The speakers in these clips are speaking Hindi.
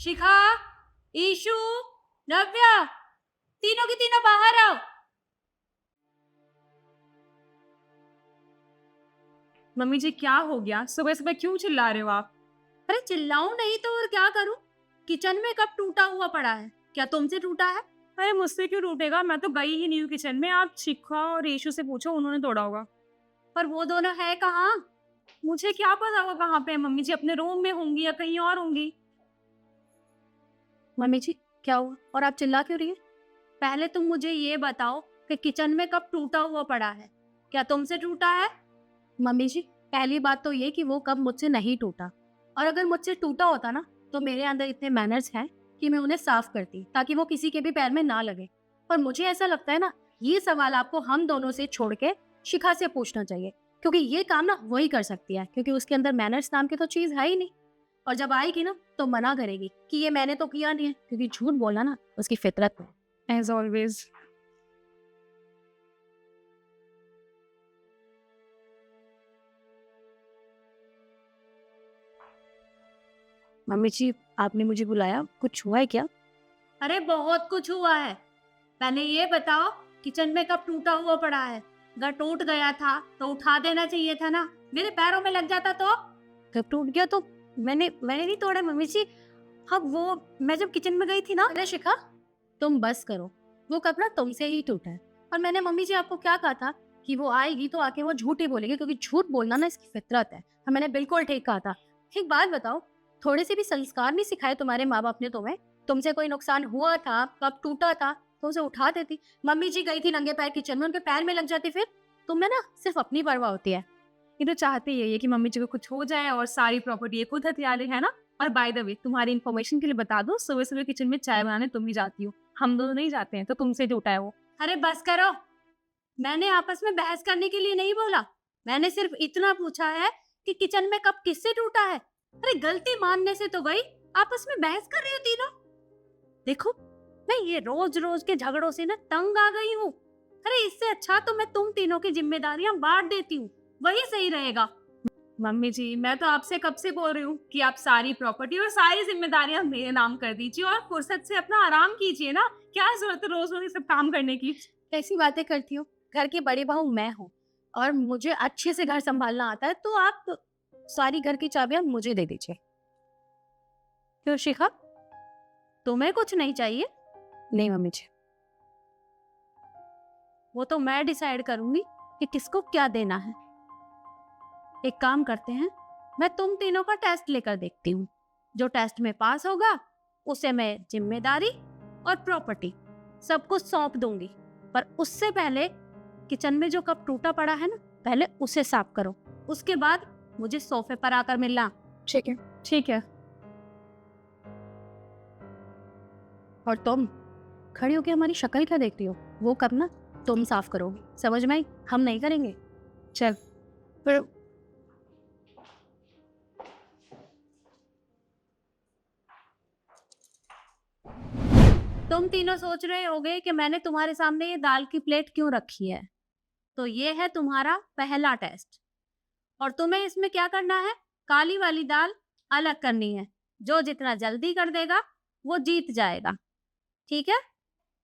शिखा, ईशु, नव्या, तीनों की तीनों बाहर आओ। मम्मी जी क्या हो गया? सुबह सुबह क्यों चिल्ला रहे हो आप? अरे चिल्लाऊं नहीं तो और क्या करूं? किचन में कप टूटा हुआ पड़ा है, क्या तुमसे टूटा है? अरे मुझसे क्यों टूटेगा? मैं तो गई ही नहीं हूँ किचन में। आप शिखा और ईशु से पूछो, उन्होंने तोड़ा होगा। पर वो दोनों है कहाँ? मुझे क्या पता वो कहाँ पे है। मम्मी जी अपने रूम में होंगी या कहीं और होंगी। मम्मी जी क्या हुआ और आप चिल्ला क्यों रही है? पहले तुम मुझे ये बताओ कि किचन में कप टूटा हुआ पड़ा है, क्या तुमसे टूटा है? मम्मी जी पहली बात तो ये कि वो कप मुझसे नहीं टूटा, और अगर मुझसे टूटा होता ना तो मेरे अंदर इतने मैनर्स हैं कि मैं उन्हें साफ करती ताकि वो किसी के भी पैर में ना लगे। पर मुझे ऐसा लगता है ना, ये सवाल आपको हम दोनों से छोड़ के शिखा से पूछना चाहिए, क्योंकि ये काम ना वही कर सकती है, क्योंकि उसके अंदर मैनर्स नाम की तो चीज है ही नहीं। और जब आएगी ना तो मना करेगी कि ये मैंने तो किया नहीं है, क्योंकि झूठ बोलना ना उसकी फितरत में। As always. मम्मी जी आपने मुझे बुलाया, कुछ हुआ है क्या? अरे बहुत कुछ हुआ है। पहले ये बताओ, किचन में कब टूटा हुआ पड़ा है? अगर टूट गया था तो उठा देना चाहिए था ना, मेरे पैरों में लग जाता तो। कब टूट गया तो मैंने मैंने नहीं तोड़ा मम्मी जी। हाँ वो मैं जब किचन में गई थी ना। अरे शिखा तुम बस करो, वो कप ना तुमसे ही टूटा है। और मैंने मम्मी जी आपको क्या कहा था कि वो आएगी तो आके वो झूठ ही बोलेगी, क्योंकि झूठ बोलना ना इसकी फितरत है। हाँ मैंने बिल्कुल ठीक कहा था। एक बात बताओ, थोड़े से भी संस्कार नहीं सिखाए तुम्हारे माँ बाप ने तुम्हें? तुमसे कोई नुकसान हुआ था, कब टूटा था तो उसे उठा देती। मम्मी जी गई थी नंगे पैर किचन में, उनके पैर में लग जाती, फिर तुम्हें ना सिर्फ अपनी परवाह होती है। ये तो चाहते यही है कि मम्मी जी को कुछ हो जाए और सारी प्रॉपर्टी ये खुद हथिया ले, है ना? और बाय द वे तुम्हारी इन्फॉर्मेशन के लिए बता दो, सुबह सुबह किचन में चाय बनाने तुम ही जाती हो, हम दोनों नहीं जाते हैं। तो तुमसे टूटा है वो। अरे बस करो, मैंने आपस में बहस करने के लिए नहीं बोला। मैंने सिर्फ इतना पूछा है कि किचन में कब किससे टूटा है। अरे गलती मानने से तो गई, आपस में बहस कर रही हो तीनों। देखो मैं ये रोज रोज के झगड़ों से ना तंग आ गई हूँ। अरे इससे अच्छा तो मैं तुम तीनों की जिम्मेदारियां बांट देती हूँ, वही सही रहेगा। मम्मी जी मैं तो आपसे कब से बोल रही हूँ कि आप सारी प्रॉपर्टी और सारी जिम्मेदारियां मेरे नाम कर दीजिए और फुर्सत से अपना आराम कीजिए ना। क्या जरूरत है रोज रोज ये सब काम करने की? कैसी बातें करती हो? घर की बड़ी बहू मैं हूँ और मुझे अच्छे से घर संभालना आता है, तो आप सारी घर की चाबियां मुझे दे दीजिए। क्यों शिखा, तुम्हें कुछ नहीं चाहिए? नहीं मम्मी जी, वो तो मैं डिसाइड करूंगी कि किसको क्या देना है। एक काम करते हैं, मैं तुम तीनों का टेस्ट लेकर देखती हूँ। जो टेस्ट में पास होगा उसे मैं जिम्मेदारी और प्रॉपर्टी सब कुछ सौंप दूंगी। पर उससे पहले किचन में जो कप टूटा पड़ा है ना, पहले उसे साफ करो, उसके बाद मुझे सोफे पर आकर मिलना। ठीक है। ठीक है। और तुम खड़ी होकर हमारी शक्ल क्या देखती हो? वो कप ना तुम साफ करोगी, समझ में आई? हम नहीं करेंगे। चल। पर तुम तीनों सोच रहे होगे कि मैंने तुम्हारे सामने ये दाल की प्लेट क्यों रखी है। तो ये है तुम्हारा पहला टेस्ट, और तुम्हें इसमें क्या करना है, काली वाली दाल अलग करनी है। जो जितना जल्दी कर देगा वो जीत जाएगा, ठीक है?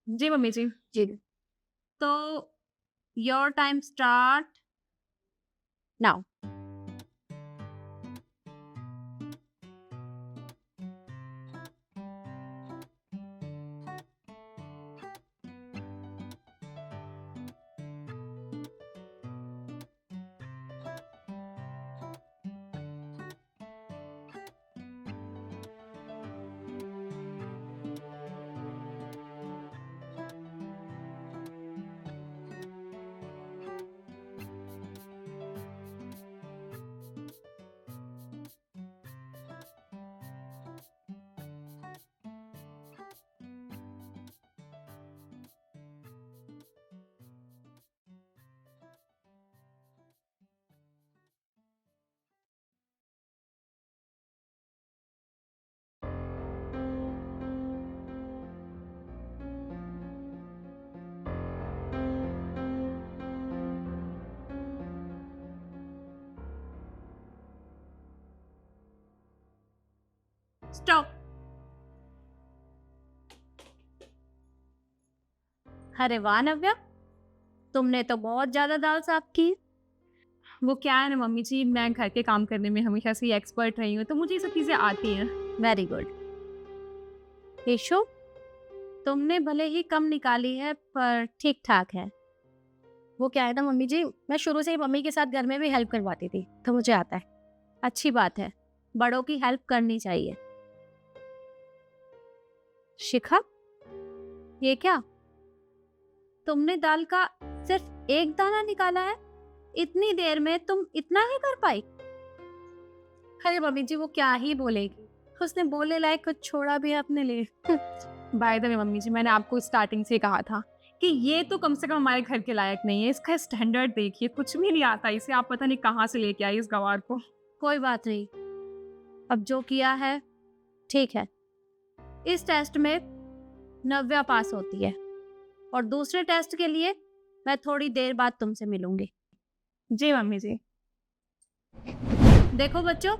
जी मम्मी जी। जी। तो your time start now. Stop. अरे वाह नव्या, तुमने तो बहुत ज्यादा दाल साफ की। वो क्या है ना मम्मी जी, मैं घर के काम करने में हमेशा से एक्सपर्ट रही हूँ, तो मुझे ये सब चीज़ें आती हैं। Very good. ईशु, तुमने भले ही कम निकाली है पर ठीक ठाक है। वो क्या है ना मम्मी जी, मैं शुरू से ही मम्मी के साथ घर में भी हेल्प करवाती थी, तो मुझे आता है। अच्छी बात है, बड़ों की हेल्प करनी चाहिए। शिखा, ये क्या, तुमने दाल का सिर्फ एक दाना निकाला है? इतनी देर में तुम इतना ही कर पाई? अरे मम्मी जी, वो क्या ही बोलेगी, उसने बोलने लायक कुछ छोड़ा भी है अपने लिए। बाय द वे मम्मी जी, मैंने आपको स्टार्टिंग से कहा था कि ये तो कम से कम हमारे घर के लायक नहीं है। इसका स्टैंडर्ड देखिए, कुछ भी नहीं आता इसे। आप पता नहीं कहाँ से लेके आई इस गवार को। कोई बात नहीं, अब जो किया है ठीक है। इस टेस्ट में नव्या पास होती है और दूसरे टेस्ट के लिए मैं थोड़ी देर बाद तुमसे मिलूंगी। जी मम्मी जी। देखो बच्चों,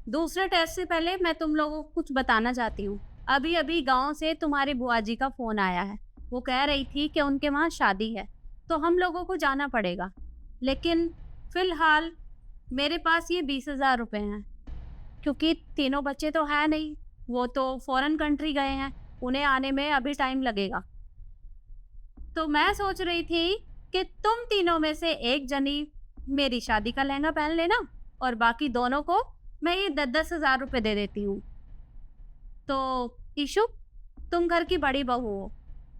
दूसरे टेस्ट से पहले मैं तुम लोगों को कुछ बताना चाहती हूँ। अभी अभी गांव से तुम्हारी बुआ जी का फोन आया है। वो कह रही थी कि उनके वहाँ शादी है, तो हम लोगों को जाना पड़ेगा। लेकिन फिलहाल मेरे पास ये 20,000 रुपये हैं, क्योंकि तीनों बच्चे तो हैं नहीं, वो तो फॉरेन कंट्री गए हैं, उन्हें आने में अभी टाइम लगेगा। तो मैं सोच रही थी कि तुम तीनों में से एक जनी मेरी शादी का लहंगा पहन लेना और बाकी दोनों को मैं ये 10-10 हज़ार रुपये दे देती हूँ। तो ईशु, तुम घर की बड़ी बहू हो,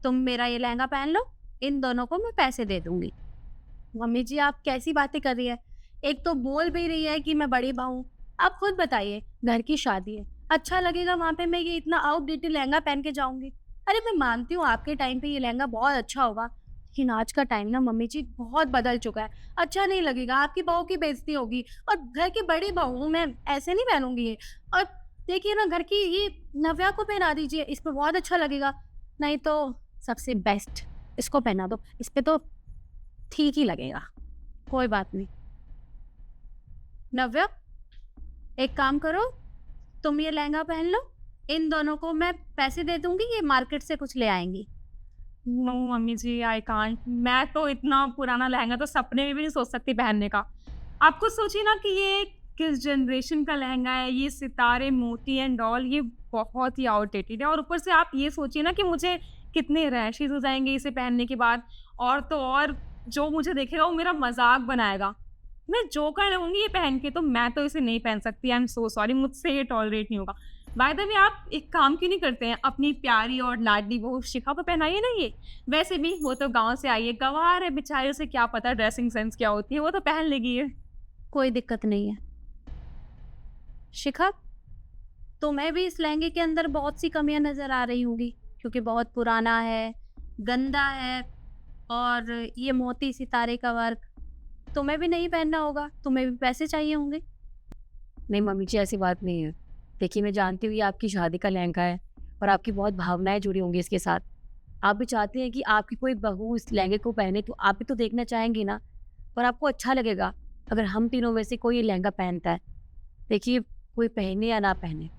तुम मेरा ये लहंगा पहन लो, इन दोनों को मैं पैसे दे दूंगी। मम्मी जी, आप कैसी बातें कर रही है? एक तो बोल भी रही है कि मैं बड़ी बहू, आप खुद बताइए, घर की शादी है, अच्छा लगेगा वहाँ पे मैं ये इतना आउटडेटेड लहंगा पहन के जाऊंगी? अरे मैं मानती हूँ आपके टाइम पे ये लहंगा बहुत अच्छा होगा, लेकिन आज का टाइम ना मम्मी जी बहुत बदल चुका है, अच्छा नहीं लगेगा, आपकी बहू की बेइज्जती होगी, और घर की बड़ी बहू हूँ मैं, ऐसे नहीं पहनूंगी ये। और देखिए ना, घर की ये नव्या को पहना दीजिए, इस पर बहुत अच्छा लगेगा। नहीं तो सबसे बेस्ट इसको पहना दो, इस पे तो ठीक ही लगेगा। कोई बात नहीं। नव्या, एक काम करो, तुम ये लहंगा पहन लो, इन दोनों को मैं पैसे दे दूंगी, ये मार्केट से कुछ ले आएंगी। No mummy ji, I can't. मैं तो इतना पुराना लहंगा तो सपने में भी नहीं सोच सकती पहनने का। आप खुद सोचिए ना कि ये किस जनरेशन का लहंगा है, ये सितारे मोती एंड ऑल, ये बहुत ही आउटडेटेड है। और ऊपर से आप ये सोचिए ना कि मुझे कितने रैशेज हो जाएंगे इसे पहनने के बाद। और तो और जो मुझे देखेगा वो मेरा मजाक बनाएगा। मैं जोकर लगूंगी ये पहन के, तो मैं तो इसे नहीं पहन सकती। आई एम सो सॉरी, मुझसे ये टॉलरेट नहीं होगा। बाय द वे, आप एक काम क्यों नहीं करते हैं, अपनी प्यारी और लाडली बहू शिखा को पहनाइए ना ये। वैसे भी वो तो गांव से आई है, गंवार है बेचारे, उसे क्या पता ड्रेसिंग सेंस क्या होती है, वो तो पहन लेगी ये। कोई दिक्कत नहीं है। शिखा, तुम्हें भी इस लहंगे के अंदर बहुत सी कमियां नजर आ रही होंगी, क्योंकि बहुत पुराना है, गंदा है, और ये मोती सितारे का वर्क तुम्हें भी नहीं पहनना होगा, तुम्हें भी पैसे चाहिए होंगे। नहीं मम्मी जी, ऐसी बात नहीं है। देखिए, मैं जानती हूँ ये आपकी शादी का लहंगा है और आपकी बहुत भावनाएं जुड़ी होंगी इसके साथ। आप भी चाहती हैं कि आपकी कोई बहू इस लहंगे को पहने, तो आप भी तो देखना चाहेंगी ना, और आपको अच्छा लगेगा अगर हम तीनों में से कोई ये लहंगा पहनता है। देखिए, कोई पहने या ना पहने,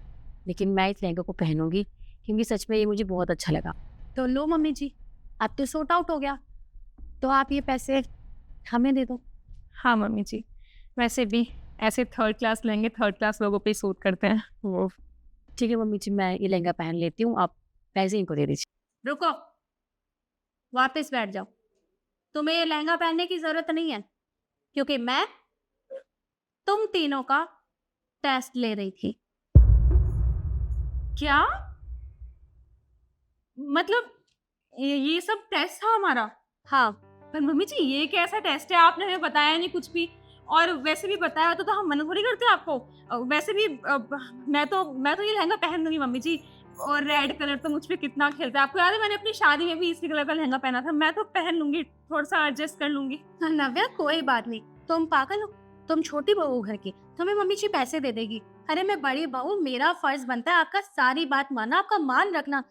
लेकिन मैं इस लहंगे को पहनूंगी, क्योंकि सच में ये मुझे बहुत अच्छा लगा। तो लो मम्मी जी, अब तो सॉर्ट आउट हो गया, तो आप ये पैसे हमें दे दो। हाँ मम्मी जी, वैसे भी ऐसे थर्ड क्लास लहंगे थर्ड क्लास लोगों पे सूट करते हैं। वो ठीक है मम्मी जी, मैं ये लहंगा पहन लेती हूँ, आप पैसे इनको दे दीजिए। रुको, वापस बैठ जाओ। तुम्हें ये लहंगा पहनने की जरूरत नहीं है, क्योंकि मैं तुम तीनों का टेस्ट ले रही थी। क्या मतलब ये सब टेस्ट था हमारा? हाँ, पर मम्मी जी, ये कैसा टेस्ट है, आपने हमें बताया नहीं कुछ भी। और वैसे भी बताया होता तो हम मना थोड़ी करते आपको। वैसे भी मैं तो ये लहंगा पहन लूंगी मम्मी जी। और रेड कलर तो मुझ पे कितना खेलता है, आपको याद है मैंने अपनी शादी में भी इसी कलर का लहंगा पहना था। मैं तो पहन लूंगी, थोड़ा सा एडजस्ट कर लूंगी। नव्या कोई बात नहीं, तुम पागल हो, तुम छोटी बहू हो घर की, तुम्हें मम्मी जी पैसे दे देगी। अरे मैं बड़ी बहू, मेरा फर्ज बनता है आपका सारी बात मानना, आपका मान रखना।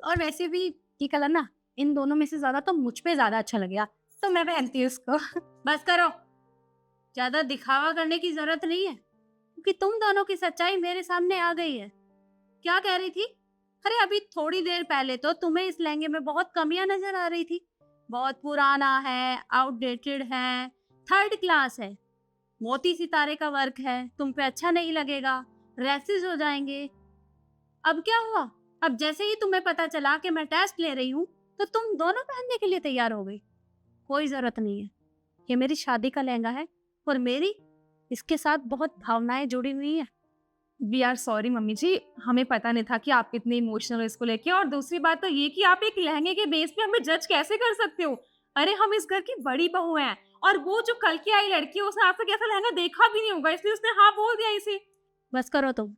और वैसे भी ये कलर ना इन दोनों में से ज्यादा तो मुझ पे ज्यादा अच्छा लगेगा, तो मैं पहनती हूँ इसको। बस करो, ज्यादा दिखावा करने की जरूरत नहीं है, क्योंकि तुम दोनों की सच्चाई मेरे सामने आ गई है। क्या कह रही थी? अरे अभी थोड़ी देर पहले तो तुम्हें इस लहंगे में बहुत कमियां नजर आ रही थी, बहुत पुराना है, आउटडेटेड है, थर्ड क्लास है, मोती सितारे का वर्क है, तुम पे अच्छा नहीं लगेगा, रैसेस हो जाएंगे। अब क्या हुआ? अब जैसे ही तुम्हें पता चला कि मैं टेस्ट ले रही हूँ तो तुम दोनों पहनने के लिए तैयार हो गई। कोई जरूरत नहीं है, ये मेरी शादी का लहंगा है और मेरी इसके साथ बहुत भावनाएं जुड़ी हुई हैं। वी आर सॉरी मम्मी जी, हमें पता नहीं था कि आप इतने इमोशनल हो इसको लेके। और दूसरी बात तो ये कि आप एक लहंगे के बेस पे हमें जज कैसे कर सकते हो? अरे हम इस घर की बड़ी बहू हैं, और वो जो कल की आई लड़की है उसने आज तक ऐसा लहंगा देखा भी नहीं होगा, इसलिए उसने हाँ बोल दिया इसे। बस करो तुम।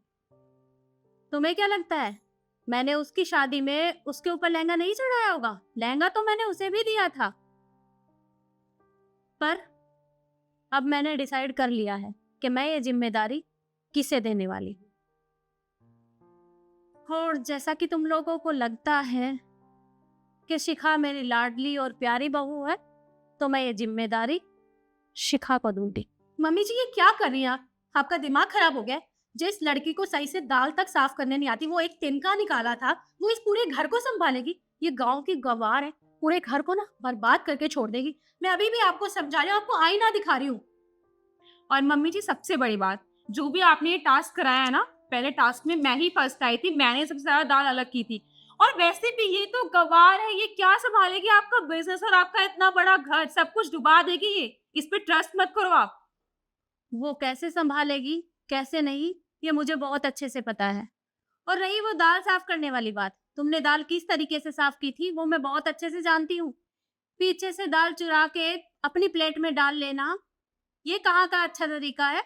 तुम्हें क्या लगता है मैंने उसकी शादी में उसके ऊपर लहंगा नहीं चढ़ाया होगा? लहंगा तो मैंने उसे भी दिया था, पर अब मैंने डिसाइड कर लिया है कि मैं ये जिम्मेदारी किसे देने वाली हूँ। और जैसा कि तुम लोगों को लगता है कि शिखा मेरी लाडली और प्यारी बहू है, तो मैं ये जिम्मेदारी शिखा को दूंगी। मम्मी जी, ये क्या कर रही हैं आप? आपका दिमाग खराब हो गया है? जिस लड़की को सही से दाल तक साफ करने नहीं आती, वो एक तिनका निकाला था, वो इस पूरे घर को संभालेगी? ये गांव की गवार है, पूरे घर को ना बर्बाद करके छोड़ देगी। मैं अभी भी आपको समझा रही हूँ, आपको आईना दिखा रही हूँ। और मम्मी जी सबसे बड़ी बात, जो भी आपने ये टास्क कराया है ना, पहले टास्क में मैं ही फर्स्ट आई थी, मैंने सबसे ज्यादा दाल अलग की थी। और वैसे भी ये तो गवार है, ये क्या संभालेगी आपका बिजनेस और आपका इतना बड़ा घर, सब कुछ डुबा देगी ये। इस पे ट्रस्ट मत करो आप। वो कैसे संभालेगी कैसे नहीं, ये मुझे बहुत अच्छे से पता है। और रही वो दाल साफ करने वाली बात, तुमने दाल किस तरीके से साफ की थी वो मैं बहुत अच्छे से जानती हूँ। पीछे से दाल चुरा के अपनी प्लेट में डाल लेना, ये कहाँ का अच्छा तरीका है?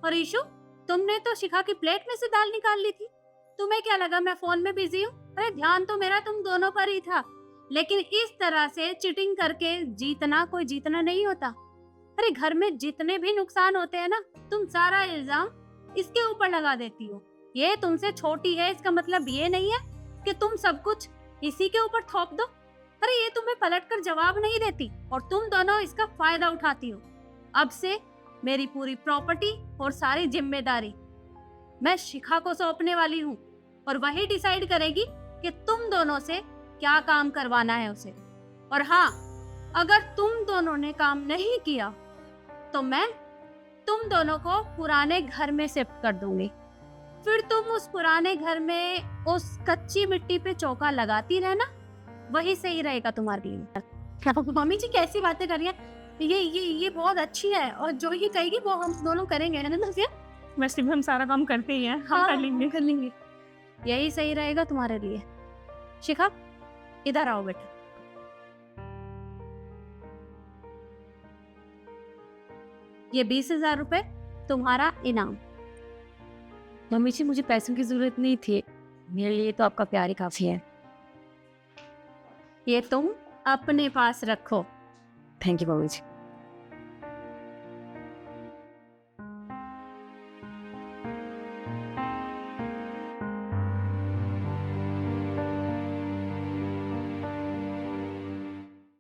और ईशु, तुमने तो शिखा की प्लेट में से दाल निकाल ली थी। तुम्हें क्या लगा मैं फोन में बिजी हूँ? अरे ध्यान तो मेरा तुम दोनों पर ही था। लेकिन इस तरह से चीटिंग करके जीतना कोई जीतना नहीं होता। अरे घर में जितने भी नुकसान होते हैं ना, तुम सारा इल्जाम इसके ऊपर लगा देती हो। ये तुमसे छोटी है, इसका मतलब ये नहीं है कि तुम सब कुछ इसी के ऊपर थोप दो। अरे ये तुम्हें पलटकर जवाब नहीं देती और तुम दोनों इसका फायदा उठाती हो। अब से मेरी पूरी प्रॉपर्टी और सारी जिम्मेदारी मैं शिखा को सौंपने वाली हूँ, और वही डिसाइड करेगी कि तुम दोनों से क्या काम करवाना है उसे। और हाँ, अगर तुम दोनों ने काम नहीं किया तो मैं तुम दोनों को पुराने घर में शिफ्ट कर दूंगी। फिर तुम उस पुराने घर में उस कच्ची मिट्टी पे चौका लगाती रहना, वही सही रहेगा तुम्हारे लिए। मम्मी जी कैसी बातें कर रही हैं? ये बहुत अच्छी है, और जो ये कहेगी वो हम दोनों करेंगे, है ना? वैसे भी हम सारा काम करते ही हैं, हम कर लेंगे। यही सही रहेगा तुम्हारे लिए। शिखा, इधर आओ बेटा। ये 20,000 रुपए तुम्हारा इनाम। मम्मी जी मुझे पैसों की जरूरत नहीं थी, मेरे लिए तो आपका प्यार ही काफी है। ये तुम अपने पास रखो। Thank you mummy ji.